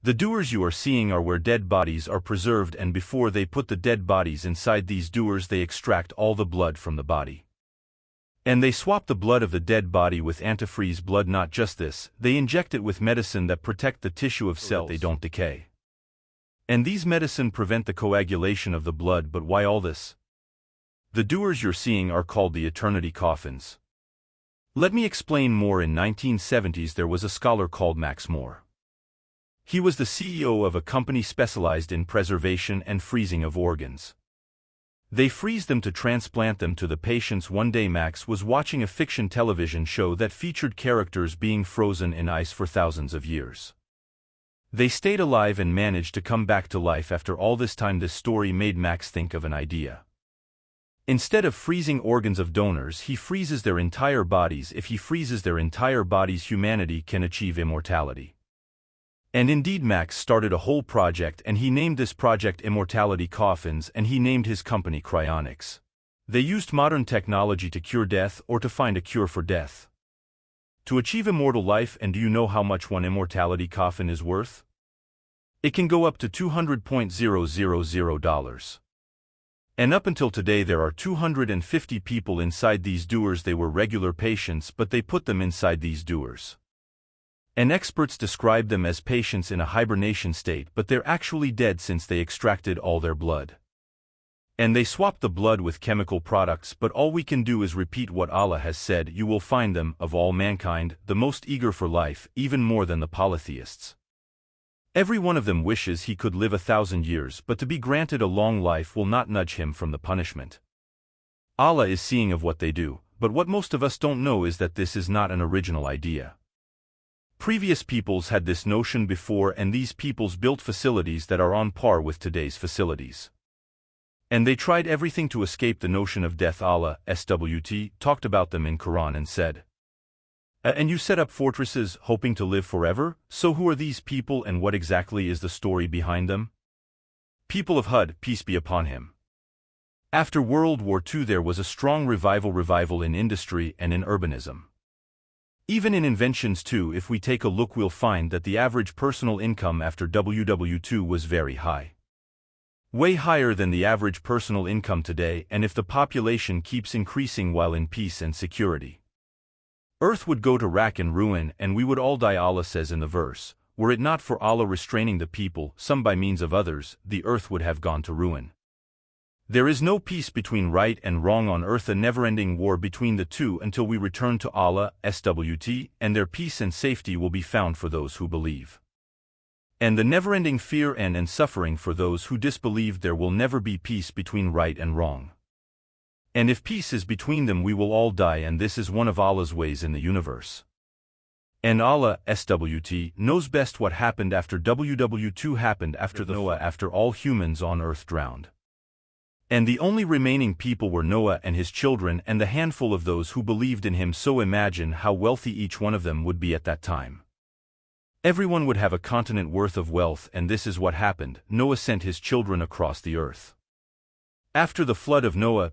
The dewars you are seeing are where dead bodies are preserved, and before they put the dead bodies inside these dewars they extract all the blood from the body. And they swap the blood of the dead body with antifreeze blood. Not just this, they inject it with medicine that protect the tissue of cells so they don't decay. And these medicine prevent the coagulation of the blood. But why all this? The dewars you're seeing are called the eternity coffins. Let me explain more. In 1970s there was a scholar called Max Moore. He was the CEO of a company specialized in preservation and freezing of organs. They freeze them to transplant them to the patients. One day Max was watching a fiction television show that featured characters being frozen in ice for thousands of years. They stayed alive and managed to come back to life after all this time. This story made Max think of an idea. Instead of freezing organs of donors, he freezes their entire bodies. If he freezes their entire bodies, humanity can achieve immortality. And indeed Max started a whole project, and he named this project Immortality Coffins, and he named his company Cryonics. They used modern technology to cure death, or to find a cure for death, to achieve immortal life. And do you know how much one immortality coffin is worth? It can go up to $200,000. And up until today there are 250 people inside these dewars. They were regular patients, but they put them inside these dewars. And experts describe them as patients in a hibernation state, but they're actually dead since they extracted all their blood. And they swap the blood with chemical products. But all we can do is repeat what Allah has said. You will find them, of all mankind, the most eager for life, even more than the polytheists. Every one of them wishes he could live 1,000 years, but to be granted a long life will not nudge him from the punishment. Allah is seeing of what they do, but what most of us don't know is that this is not an original idea. Previous peoples had this notion before, and these peoples built facilities that are on par with today's facilities. And they tried everything to escape the notion of death. Allah SWT talked about them in Quran and said, "And you set up fortresses, hoping to live forever." So who are these people, and what exactly is the story behind them? People of Hud, peace be upon him. After World War II there was a strong revival in industry and in urbanism. Even in inventions too. If we take a look, we'll find that the average personal income after WW2 was very high. Way higher than the average personal income today. And if the population keeps increasing while in peace and security, Earth would go to rack and ruin, and we would all die. Allah says in the verse, were it not for Allah restraining the people, some by means of others, the earth would have gone to ruin. There is no peace between right and wrong on earth, a never-ending war between the two until we return to Allah SWT, and their peace and safety will be found for those who believe. And the never-ending fear and suffering for those who disbelieve. There will never be peace between right and wrong. And if peace is between them, we will all die, and this is one of Allah's ways in the universe. And Allah SWT knows best what happened after WW2 happened after Noah, after all humans on earth drowned. And the only remaining people were Noah and his children and the handful of those who believed in him. So imagine how wealthy each one of them would be at that time. Everyone would have a continent worth of wealth, and this is what happened. Noah sent his children across the earth. After the flood of Noah,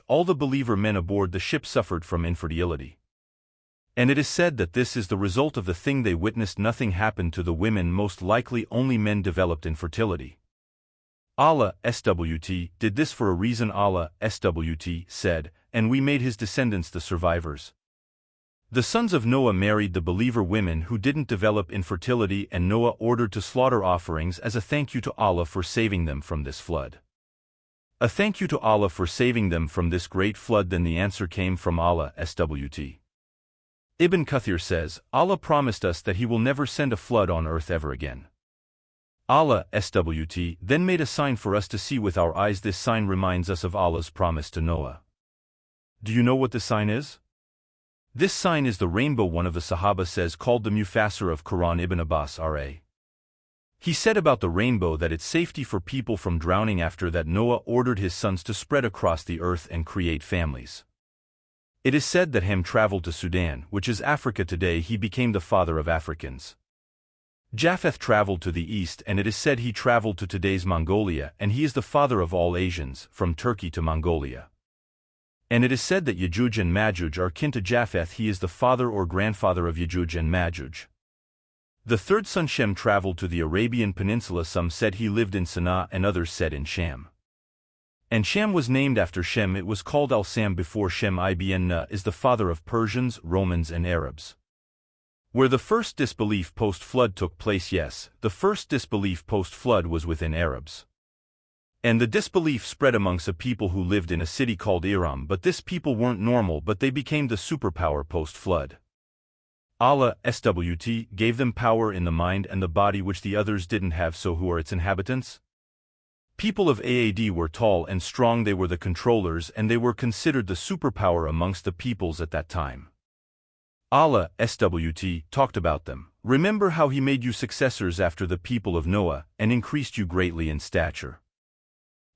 all the believer men aboard the ship suffered from infertility. And it is said that this is the result of the thing they witnessed. Nothing happened to the women, most likely only men developed infertility. Allah SWT did this for a reason. Allah SWT said, and we made his descendants the survivors. The sons of Noah married the believer women who didn't develop infertility, and Noah ordered to slaughter offerings as a thank you to Allah for saving them from this flood. A thank you to Allah for saving them from this great flood. Then the answer came from Allah SWT. Ibn Kathir says, Allah promised us that he will never send a flood on earth ever again. Allah SWT then made a sign for us to see with our eyes. This sign reminds us of Allah's promise to Noah. Do you know what the sign is? This sign is the rainbow. One of the Sahaba says, called the Mufassir of Quran, Ibn Abbas R.A. He said about the rainbow that it's safety for people from drowning. After that, Noah ordered his sons to spread across the earth and create families. It is said that Ham traveled to Sudan, which is Africa today. He became the father of Africans. Japheth traveled to the east, and it is said he traveled to today's Mongolia, and he is the father of all Asians, from Turkey to Mongolia. And it is said that Yajuj and Majuj are kin to Japheth. He is the father or grandfather of Yajuj and Majuj. The third son Shem traveled to the Arabian Peninsula. Some said he lived in Sana'a and others said in Sham. And Shem was named after Shem. It was called Al-Sam before Shem. Ibn Na is the father of Persians, Romans and Arabs. Where the first disbelief post-flood took place, yes, the first disbelief post-flood was within Arabs. And the disbelief spread amongst a people who lived in a city called Iram, but this people weren't normal, but they became the superpower post-flood. Allah, SWT, gave them power in the mind and the body which the others didn't have. So who are its inhabitants? People of Aad were tall and strong. They were the controllers and they were considered the superpower amongst the peoples at that time. Allah, SWT, talked about them. Remember how he made you successors after the people of Noah and increased you greatly in stature.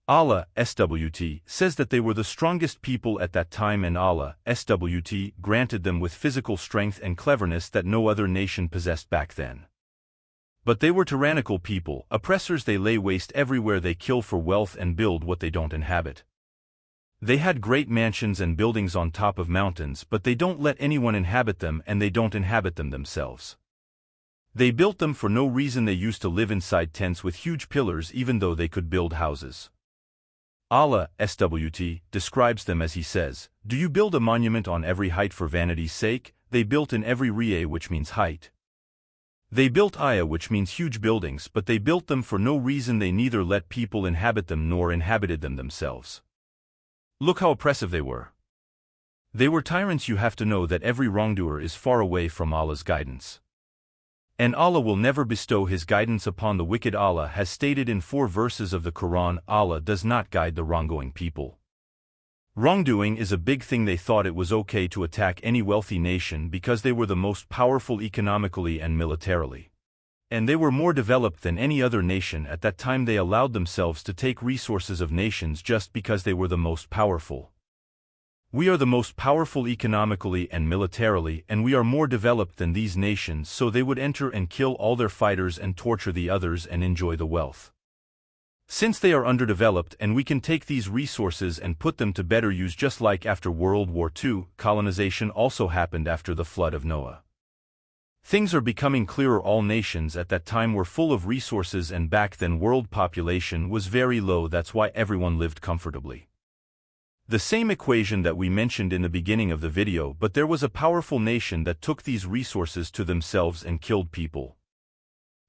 Allah, SWT, says that they were the strongest people at that time, and Allah, SWT, granted them with physical strength and cleverness that no other nation possessed back then. But they were tyrannical people, oppressors. They lay waste everywhere. They kill for wealth and build what they don't inhabit. They had great mansions and buildings on top of mountains, but they don't let anyone inhabit them and they don't inhabit them themselves. They built them for no reason. They used to live inside tents with huge pillars even though they could build houses. Allah, SWT, describes them as he says, "Do you build a monument on every height for vanity's sake?" They built in every ri'ah, which means height. They built ayah, which means huge buildings, but they built them for no reason. They neither let people inhabit them nor inhabited them themselves. Look how oppressive they were. They were tyrants. You have to know that every wrongdoer is far away from Allah's guidance. And Allah will never bestow His guidance upon the wicked. Allah has stated in 4 verses of the Quran, Allah does not guide the wrongdoing people. Wrongdoing is a big thing. They thought it was okay to attack any wealthy nation because they were the most powerful economically and militarily. And they were more developed than any other nation at that time. They allowed themselves to take resources of nations just because they were the most powerful. We are the most powerful economically and militarily, and we are more developed than these nations, so they would enter and kill all their fighters and torture the others and enjoy the wealth. Since they are underdeveloped, and we can take these resources and put them to better use, just like after World War II, colonization also happened after the flood of Noah. Things are becoming clearer. All nations at that time were full of resources, and back then world population was very low. That's why everyone lived comfortably. The same equation that we mentioned in the beginning of the video, but there was a powerful nation that took these resources to themselves and killed people.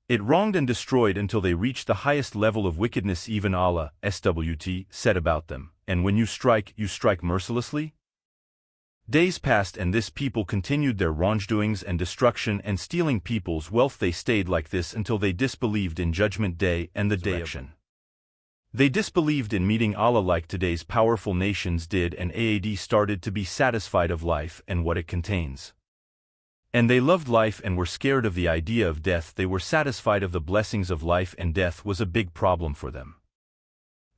It wronged and destroyed until they reached the highest level of wickedness. Even Allah, SWT, said about them, "And when you strike mercilessly?" Days passed and this people continued their wrongdoings and destruction and stealing people's wealth. They stayed like this until they disbelieved in Judgment Day and the Day of Resurrection. They disbelieved in meeting Allah like today's powerful nations did, and Aad started to be satisfied of life and what it contains. And they loved life and were scared of the idea of death. They were satisfied of the blessings of life, and death was a big problem for them.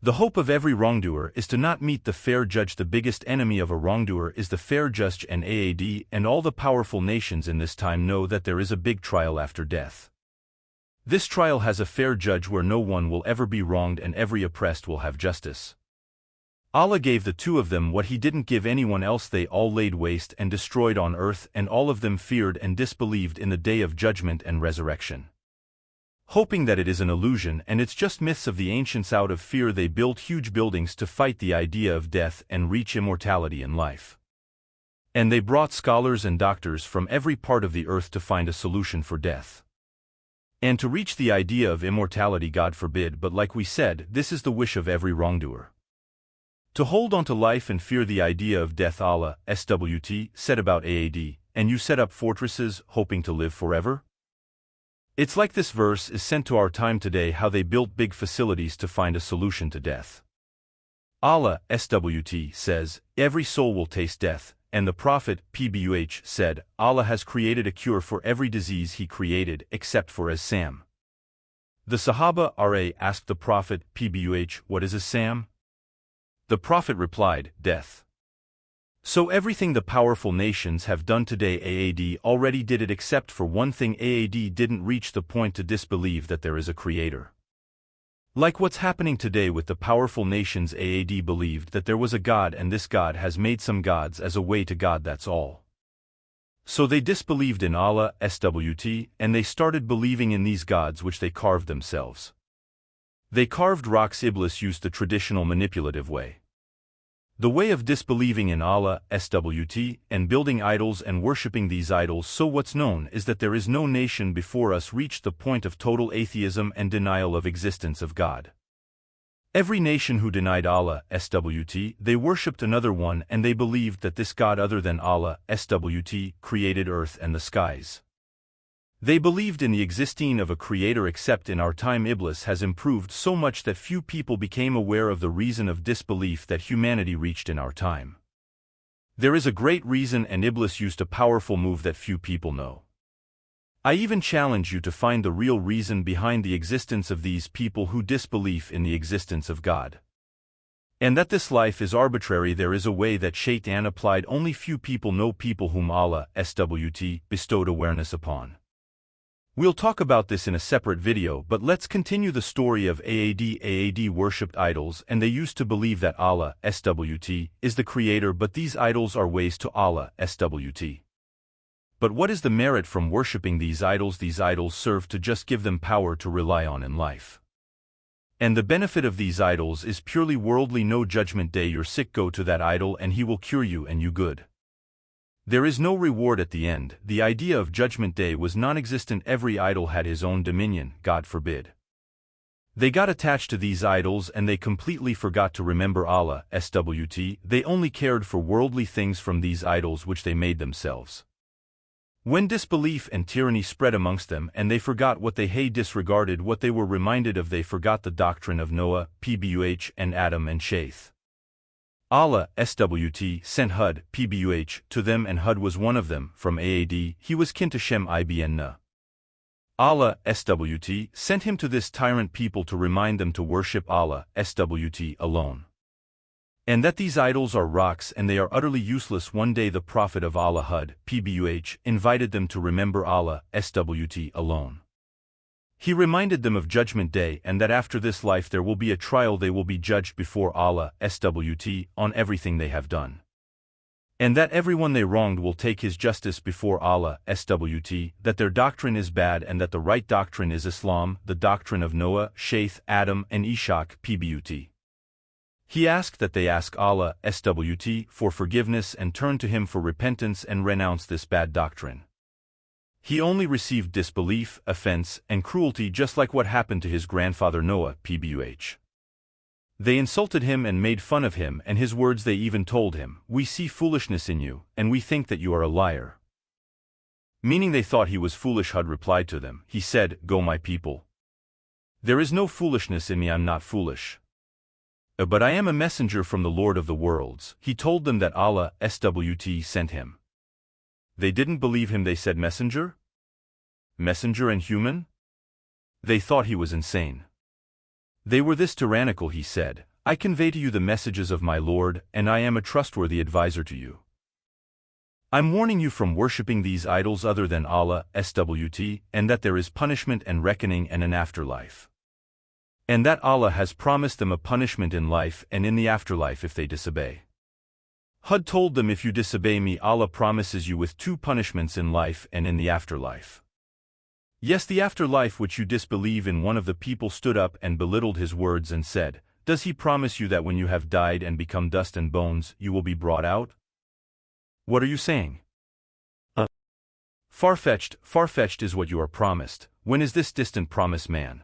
The hope of every wrongdoer is to not meet the fair judge. The biggest enemy of a wrongdoer is the fair judge, and Aad and all the powerful nations in this time know that there is a big trial after death. This trial has a fair judge where no one will ever be wronged and every oppressed will have justice. Allah gave the 2 of them what He didn't give anyone else. They all laid waste and destroyed on earth, and all of them feared and disbelieved in the day of judgment and resurrection, hoping that it is an illusion and it's just myths of the ancients. Out of fear they built huge buildings to fight the idea of death and reach immortality in life. And they brought scholars and doctors from every part of the earth to find a solution for death and to reach the idea of immortality. God forbid, but like we said, this is the wish of every wrongdoer, to hold on to life and fear the idea of death. Allah, SWT, said about Aad, "And you set up fortresses, hoping to live forever?" It's like this verse is sent to our time today, how they built big facilities to find a solution to death. Allah, SWT, says, "Every soul will taste death," and the Prophet, PBUH, said, "Allah has created a cure for every disease He created, except for as-Sam." The Sahaba asked the Prophet, PBUH, "What is as-Sam?" The Prophet replied, "Death." So everything the powerful nations have done today, Aad already did it, except for one thing. Aad didn't reach the point to disbelieve that there is a creator. Like what's happening today with the powerful nations, Aad believed that there was a God, and this God has made some gods as a way to God, that's all. So they disbelieved in Allah, SWT, and they started believing in these gods which they carved themselves. They carved rocks. Iblis used the traditional manipulative way. The way of disbelieving in Allah, SWT, and building idols and worshipping these idols. So what's known is that there is no nation before us reached the point of total atheism and denial of existence of God. Every nation who denied Allah, SWT, they worshipped another one, and they believed that this God other than Allah, SWT, created earth and the skies. They believed in the existing of a creator, except in our time Iblis has improved so much that few people became aware of the reason of disbelief that humanity reached in our time. There is a great reason, and Iblis used a powerful move that few people know. I even challenge you to find the real reason behind the existence of these people who disbelieve in the existence of God. And that this life is arbitrary. There is a way that Shaitan applied. Only few people know, people whom Allah, SWT, bestowed awareness upon. We'll talk about this in a separate video, but let's continue the story of Aad. Aad worshipped idols, and they used to believe that Allah, SWT, is the creator, but these idols are ways to Allah, SWT. But what is the merit from worshipping these idols? These idols serve to just give them power to rely on in life. And the benefit of these idols is purely worldly. No judgment day. You're sick, go to that idol and he will cure you and you good. There is no reward at the end. The idea of judgment day was non-existent. Every idol had his own dominion, God forbid. They got attached to these idols and they completely forgot to remember Allah, SWT. They only cared for worldly things from these idols which they made themselves. When disbelief and tyranny spread amongst them and they forgot what they had, disregarded what they were reminded of, they forgot the doctrine of Noah, Pbuh, and Adam and Shaith. Allah, SWT, sent Hud, Pbuh, to them, and Hud was one of them. From Aad, he was kin to Shem ibn Na. Allah, SWT, sent him to this tyrant people to remind them to worship Allah, SWT, alone. And that these idols are rocks and they are utterly useless. One day the Prophet of Allah, Hud, Pbuh, invited them to remember Allah, SWT, alone. He reminded them of Judgment Day and that after this life there will be a trial. They will be judged before Allah, SWT, on everything they have done. And that everyone they wronged will take his justice before Allah, SWT, that their doctrine is bad and that the right doctrine is Islam, the doctrine of Noah, Shaith, Adam, and Ishaq, Pbuh. He asked that they ask Allah, SWT, for forgiveness and turn to Him for repentance and renounce this bad doctrine. He only received disbelief, offense, and cruelty, just like what happened to his grandfather Noah, Pbuh. They insulted him and made fun of him and his words. They even told him, "We see foolishness in you, and we think that you are a liar." Meaning they thought he was foolish. Hud replied to them. He said, "Go, my people. There is no foolishness in me. I'm not foolish. But I am a messenger from the Lord of the worlds." He told them that Allah, SWT, sent him. They didn't believe him. They said, "Messenger? Messenger and human?" They thought he was insane. They were this tyrannical. He said, "I convey to you the messages of my Lord, and I am a trustworthy advisor to you. I'm warning you from worshipping these idols other than Allah, SWT, and that there is punishment and reckoning and an afterlife. And that Allah has promised them a punishment in life and in the afterlife if they disobey." Hud told them, "If you disobey me, Allah promises you with two punishments in life and in the afterlife." Yes, the afterlife which you disbelieve in. One of the people stood up and belittled his words and said, "Does he promise you that when you have died and become dust and bones, you will be brought out? What are you saying? Far-fetched is what you are promised. When is this distant promise, man?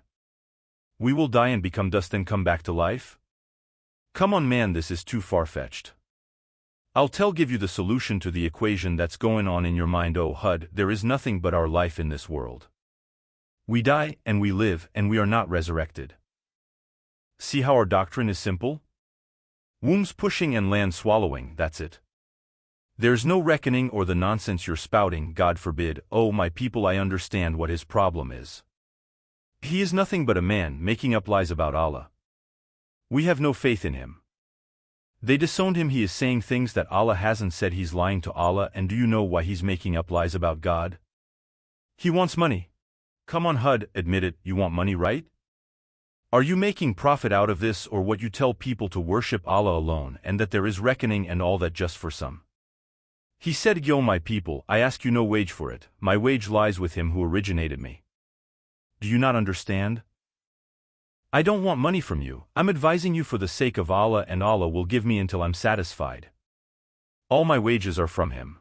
We will die and become dust and come back to life? Come on, man, this is too far-fetched. Give you the solution to the equation that's going on in your mind. Oh Hud, there is nothing but our life in this world. We die, and we live, and we are not resurrected. See how our doctrine is simple? Wombs pushing and land swallowing, that's it. There's no reckoning or the nonsense you're spouting, God forbid. Oh my people, I understand what his problem is. He is nothing but a man making up lies about Allah. We have no faith in him. They disowned him. He is saying things that Allah hasn't said. He's lying to Allah. And do you know why he's making up lies about God? He wants money. Come on, Hud, admit it, you want money, right? Are you making profit out of this, or what you tell people to worship Allah alone and that there is reckoning and all that just for some? He said, Yo my people, I ask you no wage for it, my wage lies with him who originated me. Do you not understand? I don't want money from you, I'm advising you for the sake of Allah, and Allah will give me until I'm satisfied. All my wages are from him.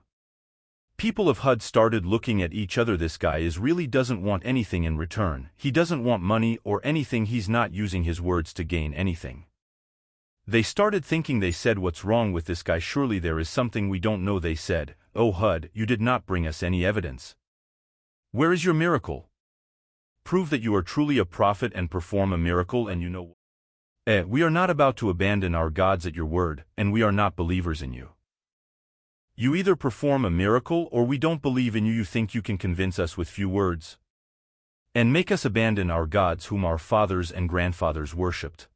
People of Hud started looking at each other. This guy really doesn't want anything in return, he doesn't want money or anything, he's not using his words to gain anything. They started thinking, they said, what's wrong with this guy, surely there is something we don't know. They said, O Hud, you did not bring us any evidence. Where is your miracle? Prove that you are truly a prophet and perform a miracle, and you know. We are not about to abandon our gods at your word, and we are not believers in you. You either perform a miracle or we don't believe in you. You think you can convince us with few words and make us abandon our gods whom our fathers and grandfathers worshipped.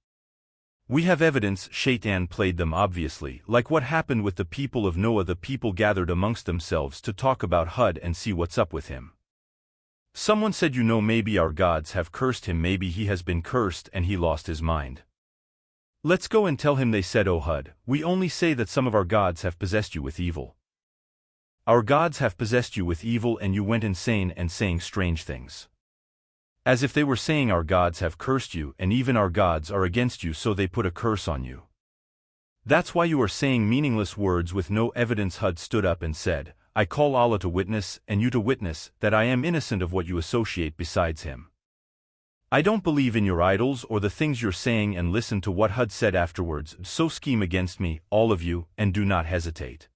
We have evidence. Shaitan played them, obviously, like what happened with the people of Noah. The people gathered amongst themselves to talk about Hud and see what's up with him. Someone said, you know, maybe our gods have cursed him, maybe he has been cursed and he lost his mind. Let's go and tell him. They said, O Hud, we only say that some of our gods have possessed you with evil. Our gods have possessed you with evil and you went insane and saying strange things. As if they were saying, our gods have cursed you and even our gods are against you, so they put a curse on you. That's why you are saying meaningless words with no evidence. Hud stood up and said, I call Allah to witness and you to witness that I am innocent of what you associate besides him. I don't believe in your idols or the things you're saying. And listen to what Hud said afterwards. So scheme against me, all of you, and do not hesitate.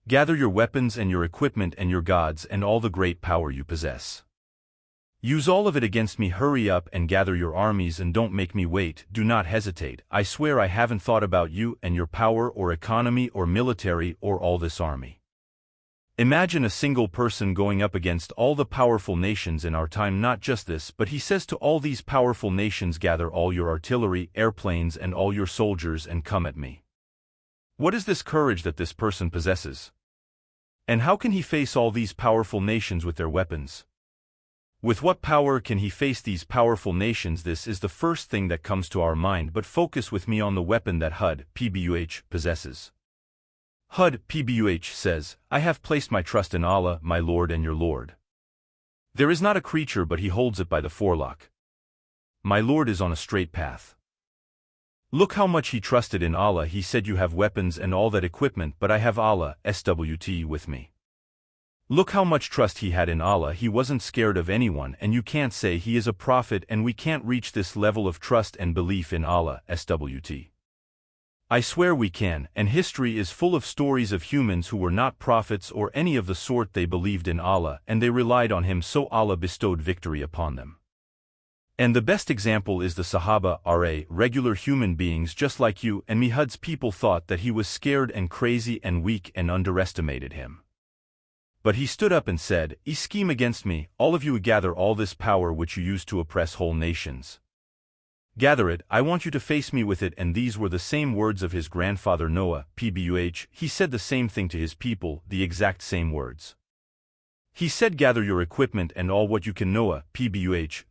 Gather your weapons and your equipment and your gods and all the great power you possess. Use all of it against me. Hurry up and gather your armies and don't make me wait. Do not hesitate. I swear I haven't thought about you and your power or economy or military or all this army. Imagine a single person going up against all the powerful nations in our time. Not just this, but he says to all these powerful nations, gather all your artillery, airplanes and all your soldiers and come at me. What is this courage that this person possesses? And how can he face all these powerful nations with their weapons? With what power can he face these powerful nations? This is the first thing that comes to our mind, but focus with me on the weapon that Hud possesses. Hud says, I have placed my trust in Allah, my Lord and your Lord. There is not a creature but he holds it by the forelock. My Lord is on a straight path. Look how much he trusted in Allah. He said, you have weapons and all that equipment, but I have Allah with me. Look how much trust he had in Allah. He wasn't scared of anyone, and you can't say he is a prophet and we can't reach this level of trust and belief in Allah. I swear we can, and history is full of stories of humans who were not prophets or any of the sort. They believed in Allah and they relied on him, so Allah bestowed victory upon them. And the best example is the Sahaba, regular human beings just like you and me. Hud's people thought that he was scared and crazy and weak and underestimated him. But he stood up and said, "Ye scheme against me, all of you, gather all this power which you use to oppress whole nations. Gather it, I want you to face me with it." And these were the same words of his grandfather Noah, he said the same thing to his people, the exact same words. He said, "Gather your equipment and all what you can." Noah,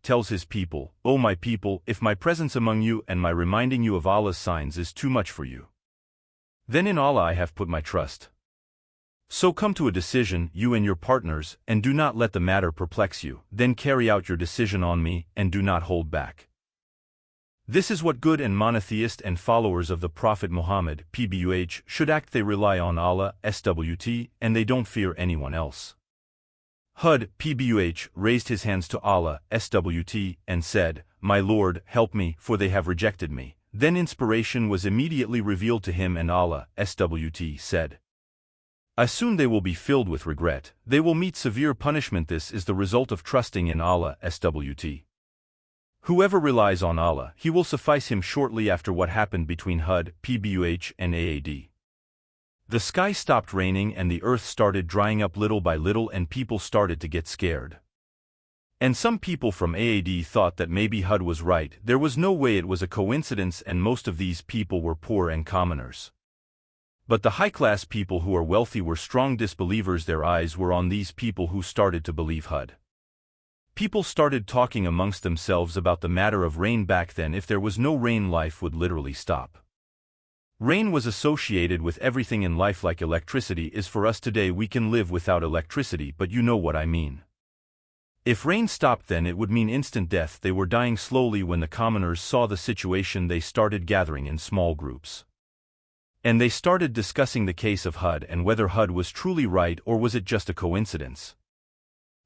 tells his people, "O my people, if my presence among you and my reminding you of Allah's signs is too much for you, then in Allah I have put my trust. So come to a decision, you and your partners, and do not let the matter perplex you, then carry out your decision on me, and do not hold back." This is what good and monotheist and followers of the Prophet Muhammad, should act. They rely on Allah, and they don't fear anyone else. Hud, raised his hands to Allah, and said, "My Lord, help me, for they have rejected me." Then inspiration was immediately revealed to him, and Allah, said, "Soon they will be filled with regret, they will meet severe punishment." This is the result of trusting in Allah, Whoever relies on Allah, he will suffice him. Shortly after what happened between Hud, and Aad, the sky stopped raining and the earth started drying up little by little, and people started to get scared. And some people from Aad thought that maybe Hud was right. There was no way it was a coincidence, and most of these people were poor and commoners. But the high-class people who are wealthy were strong disbelievers. Their eyes were on these people who started to believe Hud. People started talking amongst themselves about the matter of rain. Back then, if there was no rain, life would literally stop. Rain was associated with everything in life like electricity is for us today. We can live without electricity, but you know what I mean. If rain stopped then it would mean instant death. They were dying slowly. When the commoners saw the situation, they started gathering in small groups. And they started discussing the case of HUD and whether HUD was truly right or was it just a coincidence.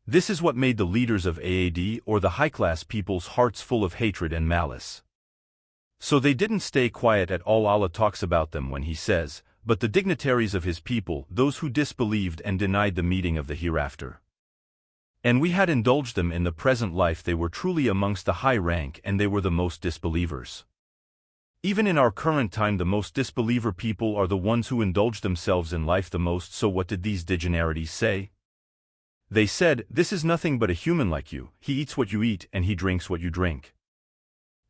This is what made the leaders of AAD or the high-class people's hearts full of hatred and malice. So they didn't stay quiet at all. Allah talks about them when he says, "But the dignitaries of his people, those who disbelieved and denied the meeting of the hereafter. And we had indulged them in the present life. They were truly amongst the high rank and they were the most disbelievers." Even in our current time, the most disbeliever people are the ones who indulge themselves in life the most. So what did these degenerates say? They said, "This is nothing but a human like you. He eats what you eat and he drinks what you drink."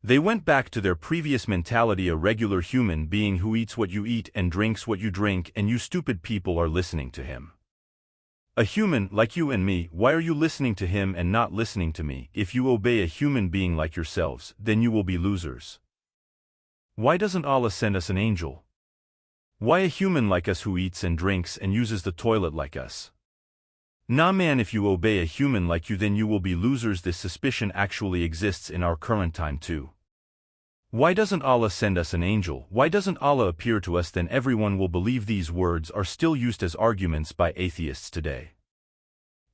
They went back to their previous mentality, a regular human being who eats what you eat and drinks what you drink, and you stupid people are listening to him. A human like you and me, why are you listening to him and not listening to me? If you obey a human being like yourselves, then you will be losers. Why doesn't Allah send us an angel? Why a human like us who eats and drinks and uses the toilet like us? Nah man, if you obey a human like you then you will be losers. This suspicion actually exists in our current time too. Why doesn't Allah send us an angel? Why doesn't Allah appear to us? Then everyone will believe. These words are still used as arguments by atheists today.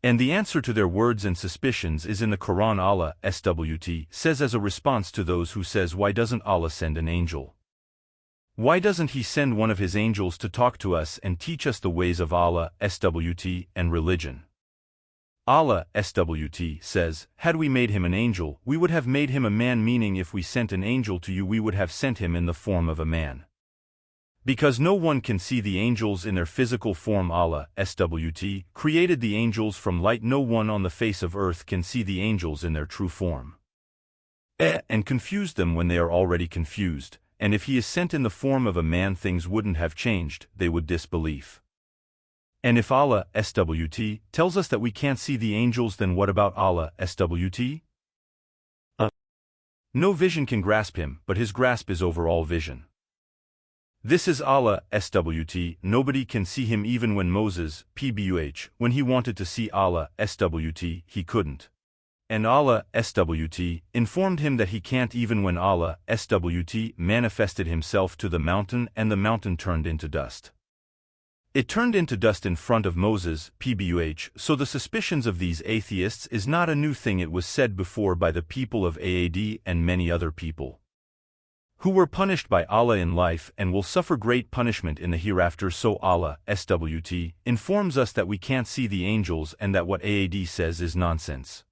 And the answer to their words and suspicions is in the Quran. Allah SWT says as a response to those who says, why doesn't Allah send an angel? Why doesn't he send one of his angels to talk to us and teach us the ways of Allah SWT and religion? Allah SWT says, had we made him an angel, we would have made him a man, meaning if we sent an angel to you we would have sent him in the form of a man. Because no one can see the angels in their physical form. Allah SWT created the angels from light. No one on the face of earth can see the angels in their true form. And confuse them when they are already confused. And if he is sent in the form of a man, things wouldn't have changed, they would disbelieve. And if Allah SWT tells us that we can't see the angels, then what about Allah SWT? No vision can grasp him, but his grasp is over all vision. This is Allah SWT. Nobody can see him. Even when Moses, PBUH, when he wanted to see Allah SWT, he couldn't. And Allah SWT informed him that he can't. Even when Allah SWT manifested himself to the mountain and the mountain turned into dust. It turned into dust in front of Moses, PBUH. So the suspicions of these atheists is not a new thing. It was said before by the people of AAD and many other people who were punished by Allah in life and will suffer great punishment in the hereafter. So Allah SWT informs us that we can't see the angels and that what AAD says is nonsense.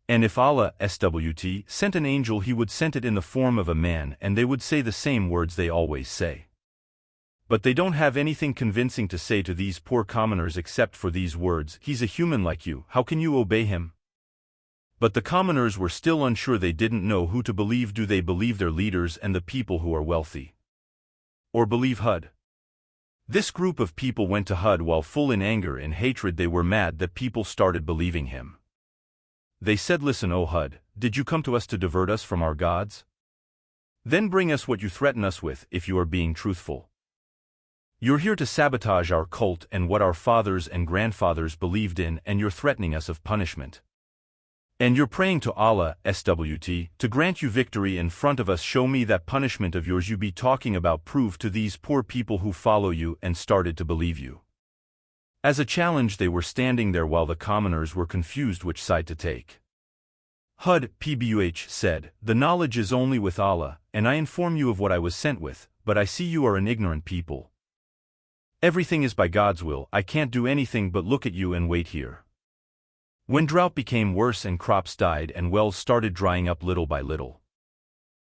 And if Allah SWT sent an angel, he would send it in the form of a man, and they would say the same words they always say. But they don't have anything convincing to say to these poor commoners except for these words, he's a human like you, how can you obey him? But the commoners were still unsure. They didn't know who to believe. Do they believe their leaders and the people who are wealthy? Or believe HUD? This group of people went to HUD while full in anger and hatred. They were mad that people started believing him. They said, listen, O HUD, did you come to us to divert us from our gods? Then bring us what you threaten us with, if you are being truthful. You're here to sabotage our cult and what our fathers and grandfathers believed in, and you're threatening us of punishment. And you're praying to Allah SWT to grant you victory in front of us. Show me that punishment of yours you be talking about. Prove to these poor people who follow you and started to believe you. As a challenge, they were standing there while the commoners were confused which side to take. HUD PBUH said, the knowledge is only with Allah, and I inform you of what I was sent with, but I see you are an ignorant people. Everything is by God's will. I can't do anything but look at you and wait here. When drought became worse and crops died and wells started drying up little by little,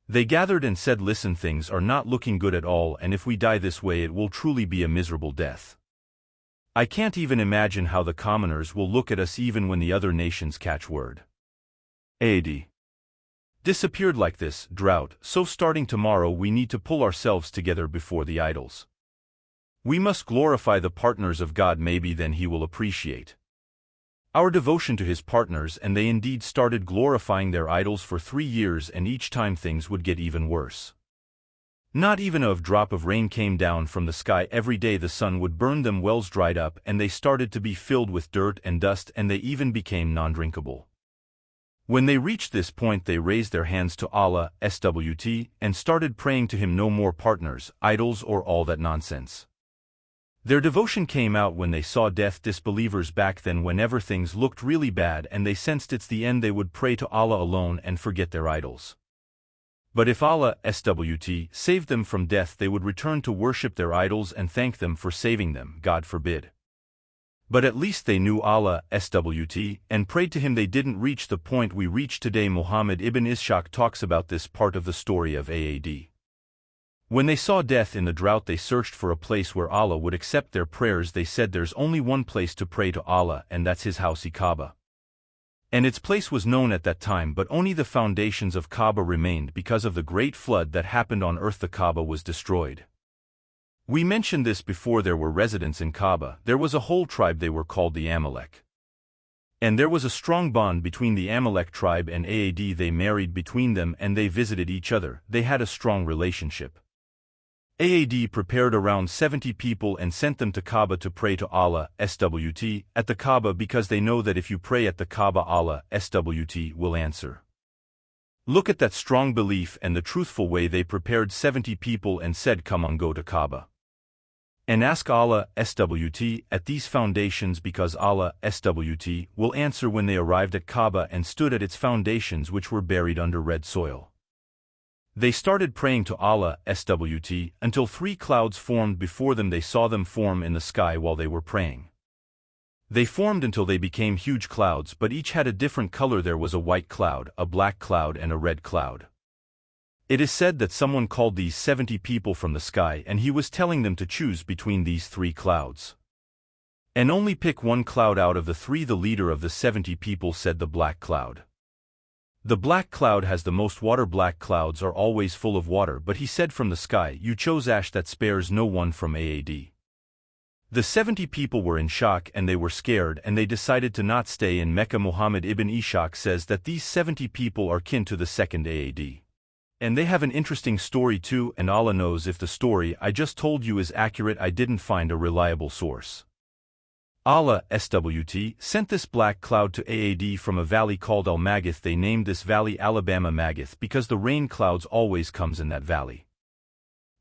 they gathered and said, listen, things are not looking good at all, and if we die this way it will truly be a miserable death. I can't even imagine how the commoners will look at us even when the other nations catch word. AD disappeared like this, drought, so starting tomorrow we need to pull ourselves together before the idols. We must glorify the partners of God, maybe then he will appreciate our devotion to his partners. And they indeed started glorifying their idols for 3 years, and each time things would get even worse. Not even a drop of rain came down from the sky every day. The sun would burn them. Wells dried up and they started to be filled with dirt and dust, and they even became non-drinkable. When they reached this point, they raised their hands to Allah, SWT, and started praying to Him. No more partners, idols, or all that nonsense. Their devotion came out when they saw death. Disbelievers back then, whenever things looked really bad and they sensed it's the end, they would pray to Allah alone and forget their idols. But if Allah, SWT, saved them from death, they would return to worship their idols and thank them for saving them. God forbid. But at least they knew Allah, SWT, and prayed to Him. They didn't reach the point we reach today. Muhammad ibn Ishaq talks about this part of the story of Aad. When they saw death in the drought, they searched for a place where Allah would accept their prayers. They said there's only one place to pray to Allah, and that's His house, Kaaba. And its place was known at that time, but only the foundations of Kaaba remained. Because of the great flood that happened on earth, the Kaaba was destroyed. We mentioned this before. There were residents in Kaaba. There was a whole tribe. They were called the Amalek. And there was a strong bond between the Amalek tribe and Aad. They married between them and they visited each other. They had a strong relationship. Aad prepared around 70 people and sent them to Kaaba to pray to Allah, SWT, at the Kaaba, because they know that if you pray at the Kaaba, Allah, SWT, will answer. Look at that strong belief and the truthful way. They prepared 70 people and said, come on, go to Kaaba and ask Allah, SWT, at these foundations, because Allah, SWT, will answer. When they arrived at Kaaba and stood at its foundations, which were buried under red soil, they started praying to Allah, SWT, until 3 clouds formed before them. They saw them form in the sky while they were praying. They formed until they became huge clouds, but each had a different color. There was a white cloud, a black cloud, and a red cloud. It is said that someone called these 70 people from the sky, and he was telling them to choose between these 3 clouds and only pick one cloud out of the 3. The leader of the 70 people said the black cloud. The black cloud has the most water. Black clouds are always full of water, but he said, from the sky you chose ash that spares no one from Aad. The 70 people were in shock and they were scared, and they decided to not stay in Mecca. Muhammad ibn Ishaq says that these 70 people are kin to the second Aad. And they have an interesting story too, and Allah knows if the story I just told you is accurate. I didn't find a reliable source. Allah, SWT, sent this black cloud to Aad from a valley called Al-Magath. They named this valley Alabama Magath because the rain clouds always comes in that valley.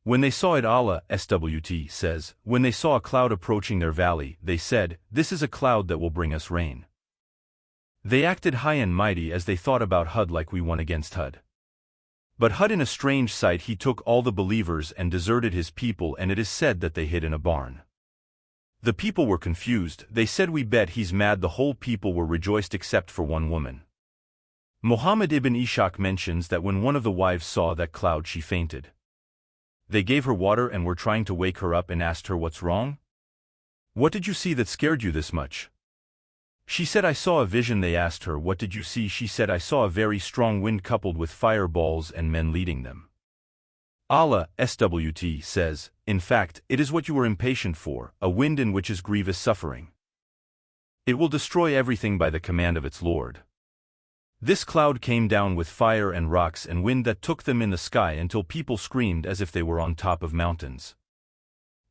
When they saw it, Allah, SWT, says, when they saw a cloud approaching their valley, they said, this is a cloud that will bring us rain. They acted high and mighty as they thought about Hud, like we won against Hud. But Hud, in a strange sight, he took all the believers and deserted his people, and it is said that they hid in a barn. The people were confused. They said, we bet he's mad. The whole people were rejoiced except for one woman. Muhammad ibn Ishaq mentions that when one of the wives saw that cloud, she fainted. They gave her water and were trying to wake her up and asked her, what's wrong? What did you see that scared you this much? She said, I saw a vision. They asked her, what did you see? She said, I saw a very strong wind coupled with fireballs and men leading them. Allah, SWT, says, in fact, it is what you were impatient for, a wind in which is grievous suffering. It will destroy everything by the command of its Lord. This cloud came down with fire and rocks and wind that took them in the sky until people screamed as if they were on top of mountains.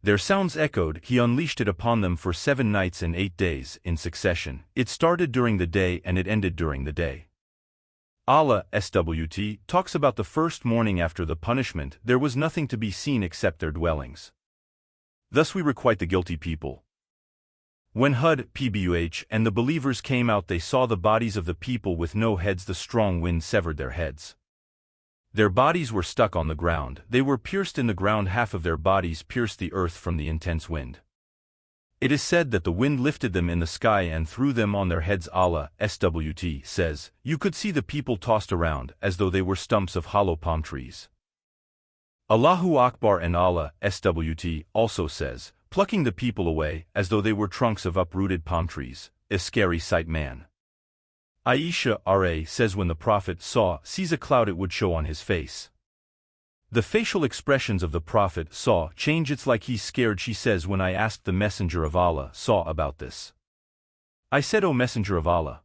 Their sounds echoed. He unleashed it upon them for 7 nights and 8 days in succession. It started during the day and it ended during the day. Allah, SWT, talks about the first morning after the punishment. There was nothing to be seen except their dwellings. Thus we requite the guilty people. When Hud, Pbuh, and the believers came out, they saw the bodies of the people with no heads. The strong wind severed their heads. Their bodies were stuck on the ground. They were pierced in the ground. Half of their bodies pierced the earth from the intense wind. It is said that the wind lifted them in the sky and threw them on their heads. Allah, SWT, says, you could see the people tossed around as though they were stumps of hollow palm trees. Allahu Akbar. And Allah, SWT, also says, plucking the people away as though they were trunks of uprooted palm trees, a scary sight. Man. Aisha R.A. says, when the Prophet sees a cloud, it would show on his face. The facial expressions of the Prophet change. It's like he's scared. She says, when I asked the Messenger of Allah about this, I said, O Messenger of Allah,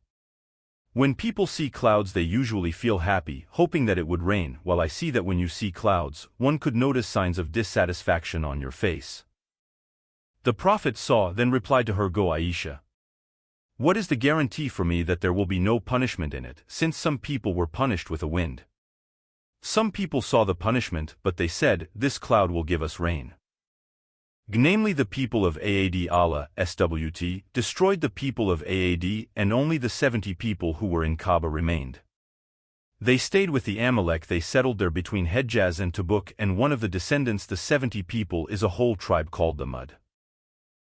When people see clouds they usually feel happy, hoping that it would rain, while I see that when you see clouds, one could notice signs of dissatisfaction on your face. The Prophet then replied to her, Go Aisha. What is the guarantee for me that there will be no punishment in it, since some people were punished with a wind? Some people saw the punishment, but they said, This cloud will give us rain. Namely the people of Aad. Allah, SWT, destroyed the people of Aad, and only the 70 people who were in Kaaba remained. They stayed with the Amalek. They settled there between Hejaz and Tabuk, and one of the descendants, the 70 people, is a whole tribe called the Mud.